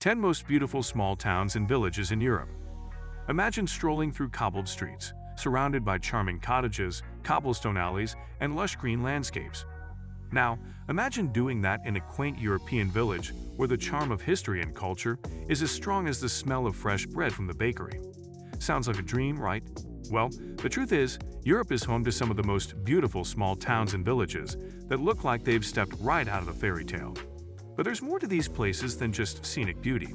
10 most beautiful small towns and villages in Europe. Imagine strolling through cobbled streets, surrounded by charming cottages, cobblestone alleys, and lush green landscapes. Now, imagine doing that in a quaint European village where the charm of history and culture is as strong as the smell of fresh bread from the bakery. Sounds like a dream, right? Well, the truth is, Europe is home to some of the most beautiful small towns and villages that look like they've stepped right out of a fairy tale. But there's more to these places than just scenic beauty.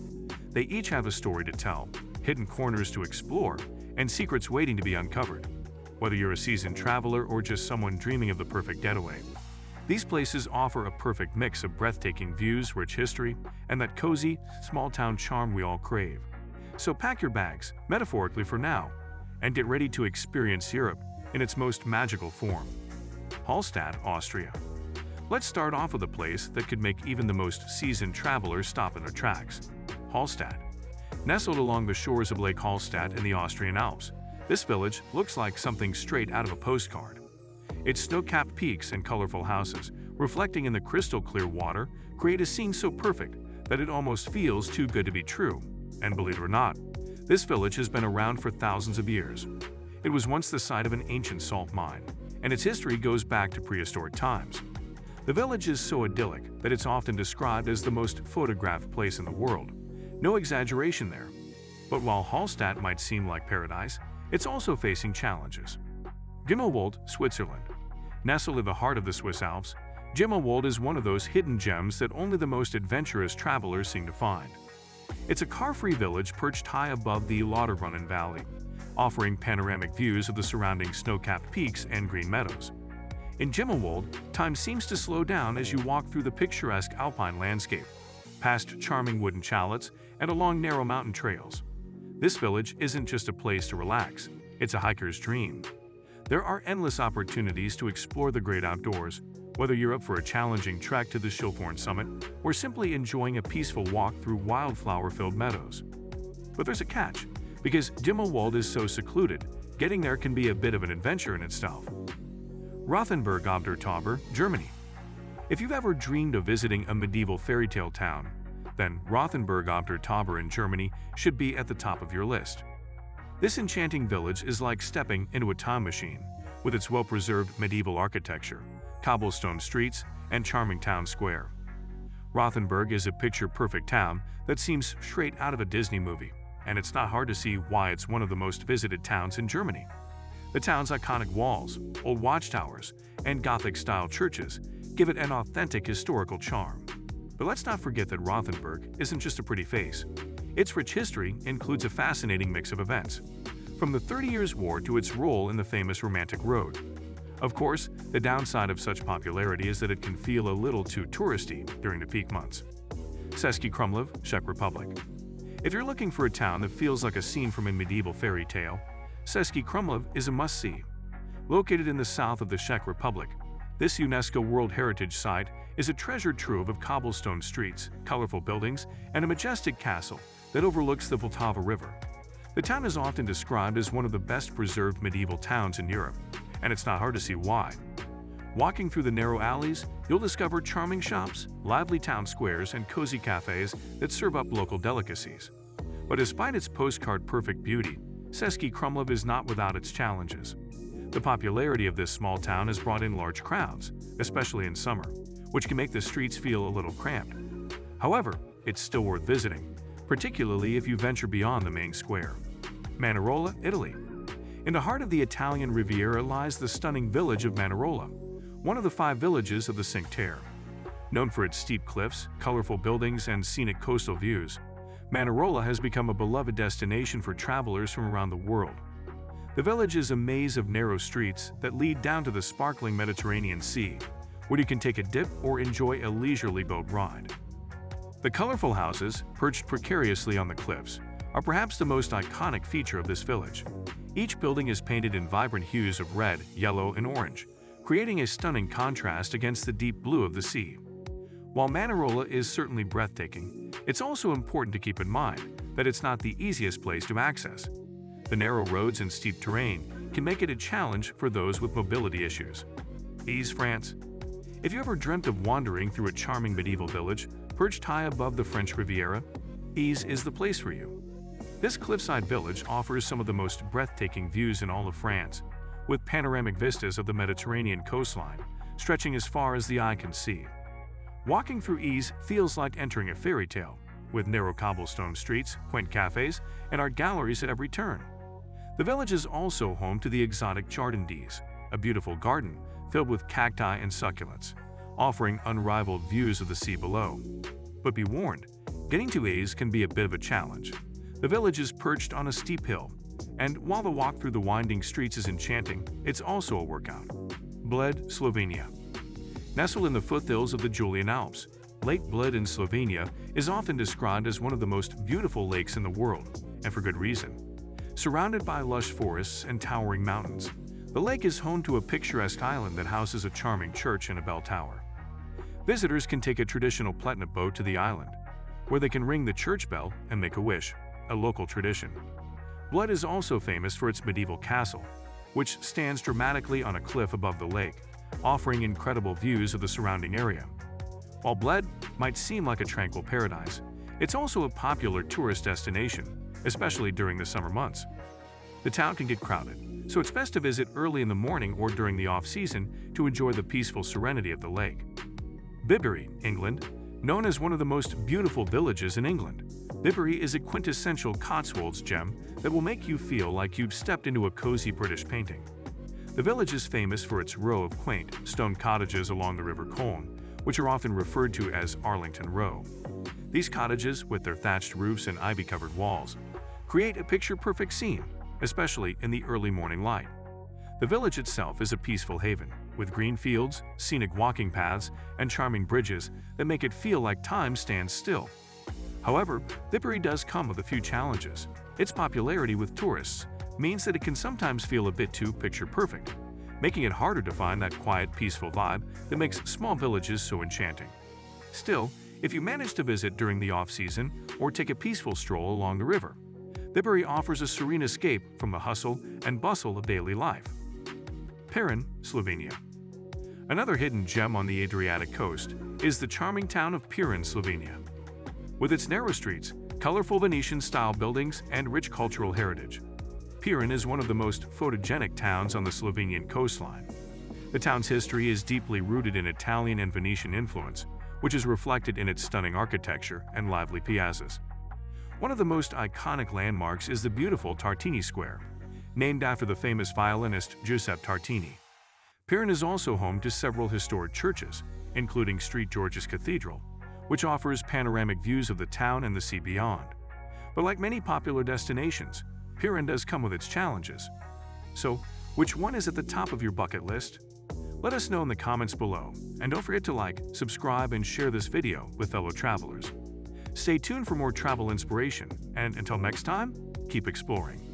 They each have a story to tell, hidden corners to explore, and secrets waiting to be uncovered. Whether you're a seasoned traveler or just someone dreaming of the perfect getaway, these places offer a perfect mix of breathtaking views, rich history, and that cozy, small-town charm we all crave. So pack your bags, metaphorically for now, and get ready to experience Europe in its most magical form. Hallstatt, Austria. Let's start off with a place that could make even the most seasoned traveler stop in their tracks. Hallstatt. Nestled along the shores of Lake Hallstatt in the Austrian Alps, this village looks like something straight out of a postcard. Its snow-capped peaks and colorful houses, reflecting in the crystal-clear water, create a scene so perfect that it almost feels too good to be true. And believe it or not, this village has been around for thousands of years. It was once the site of an ancient salt mine, and its history goes back to prehistoric times. The village is so idyllic that it's often described as the most photographed place in the world. No exaggeration there. But while Hallstatt might seem like paradise, it's also facing challenges. Gimmelwald, Switzerland. Nestled in the heart of the Swiss Alps, Gimmelwald is one of those hidden gems that only the most adventurous travelers seem to find. It's a car-free village perched high above the Lauterbrunnen Valley, offering panoramic views of the surrounding snow-capped peaks and green meadows. In Gimmelwald, time seems to slow down as you walk through the picturesque alpine landscape, past charming wooden chalets and along narrow mountain trails. This village isn't just a place to relax, it's a hiker's dream. There are endless opportunities to explore the great outdoors, whether you're up for a challenging trek to the Schilthorn summit or simply enjoying a peaceful walk through wildflower-filled meadows. But there's a catch, because Gimmelwald is so secluded, getting there can be a bit of an adventure in itself. Rothenburg ob der Tauber, Germany. If you've ever dreamed of visiting a medieval fairy tale town, then Rothenburg ob der Tauber in Germany should be at the top of your list. This enchanting village is like stepping into a time machine, with its well-preserved medieval architecture, cobblestone streets, and charming town square. Rothenburg is a picture-perfect town that seems straight out of a Disney movie, and it's not hard to see why it's one of the most visited towns in Germany. The town's iconic walls, old watchtowers, and Gothic-style churches give it an authentic historical charm. But let's not forget that Rothenburg isn't just a pretty face. Its rich history includes a fascinating mix of events, from the 30 Years' War to its role in the famous Romantic Road. Of course, the downside of such popularity is that it can feel a little too touristy during the peak months. Cesky, Krumlov, Czech Republic. If you're looking for a town that feels like a scene from a medieval fairy tale, Cesky Krumlov is a must-see. Located in the south of the Czech Republic, this UNESCO World Heritage Site is a treasured trove of cobblestone streets, colorful buildings, and a majestic castle that overlooks the Vltava River. The town is often described as one of the best-preserved medieval towns in Europe, and it's not hard to see why. Walking through the narrow alleys, you'll discover charming shops, lively town squares, and cozy cafes that serve up local delicacies. But despite its postcard-perfect beauty, Cesky Krumlov is not without its challenges. The popularity of this small town has brought in large crowds, especially in summer, which can make the streets feel a little cramped. However, it's still worth visiting, particularly if you venture beyond the main square. Manarola, Italy. In the heart of the Italian Riviera lies the stunning village of Manarola, one of the 5 villages of the Cinque Terre. Known for its steep cliffs, colorful buildings, and scenic coastal views, Manarola has become a beloved destination for travelers from around the world. The village is a maze of narrow streets that lead down to the sparkling Mediterranean Sea, where you can take a dip or enjoy a leisurely boat ride. The colorful houses, perched precariously on the cliffs, are perhaps the most iconic feature of this village. Each building is painted in vibrant hues of red, yellow, and orange, creating a stunning contrast against the deep blue of the sea. While Manarola is certainly breathtaking, it's also important to keep in mind that it's not the easiest place to access. The narrow roads and steep terrain can make it a challenge for those with mobility issues. Ease, France. If you ever dreamt of wandering through a charming medieval village perched high above the French Riviera, Ease is the place for you. This cliffside village offers some of the most breathtaking views in all of France, with panoramic vistas of the Mediterranean coastline stretching as far as the eye can see. Walking through Ease feels like entering a fairy tale, with narrow cobblestone streets, quaint cafes, and art galleries at every turn. The village is also home to the exotic Jardin d'Ease, a beautiful garden filled with cacti and succulents, offering unrivaled views of the sea below. But be warned, getting to Ease can be a bit of a challenge. The village is perched on a steep hill, and while the walk through the winding streets is enchanting, it's also a workout. Bled, Slovenia. Nestled in the foothills of the Julian Alps, Lake Bled in Slovenia is often described as one of the most beautiful lakes in the world, and for good reason. Surrounded by lush forests and towering mountains, the lake is home to a picturesque island that houses a charming church and a bell tower. Visitors can take a traditional platinum boat to the island, where they can ring the church bell and make a wish, a local tradition. Bled is also famous for its medieval castle, which stands dramatically on a cliff above the lake, offering incredible views of the surrounding area. While Bled might seem like a tranquil paradise, it's also a popular tourist destination, especially during the summer months. The town can get crowded, so it's best to visit early in the morning or during the off-season to enjoy the peaceful serenity of the lake. Bibury, England. Known as one of the most beautiful villages in England, Bibury is a quintessential Cotswolds gem that will make you feel like you've stepped into a cozy British painting. The village is famous for its row of quaint, stone cottages along the River Colne, which are often referred to as Arlington Row. These cottages, with their thatched roofs and ivy-covered walls, create a picture-perfect scene, especially in the early morning light. The village itself is a peaceful haven, with green fields, scenic walking paths, and charming bridges that make it feel like time stands still. However, Bibury does come with a few challenges. Its popularity with tourists means that it can sometimes feel a bit too picture-perfect, making it harder to find that quiet, peaceful vibe that makes small villages so enchanting. Still, if you manage to visit during the off-season or take a peaceful stroll along the river, Bibury offers a serene escape from the hustle and bustle of daily life. Piran, Slovenia. Another hidden gem on the Adriatic coast is the charming town of Piran, Slovenia. With its narrow streets, colorful Venetian-style buildings, and rich cultural heritage, Piran is one of the most photogenic towns on the Slovenian coastline. The town's history is deeply rooted in Italian and Venetian influence, which is reflected in its stunning architecture and lively piazzas. One of the most iconic landmarks is the beautiful Tartini Square, named after the famous violinist Giuseppe Tartini. Piran is also home to several historic churches, including St. George's Cathedral, which offers panoramic views of the town and the sea beyond. But like many popular destinations, Piran does come with its challenges. So, which one is at the top of your bucket list? Let us know in the comments below, and don't forget to like, subscribe, and share this video with fellow travelers. Stay tuned for more travel inspiration, and until next time, keep exploring.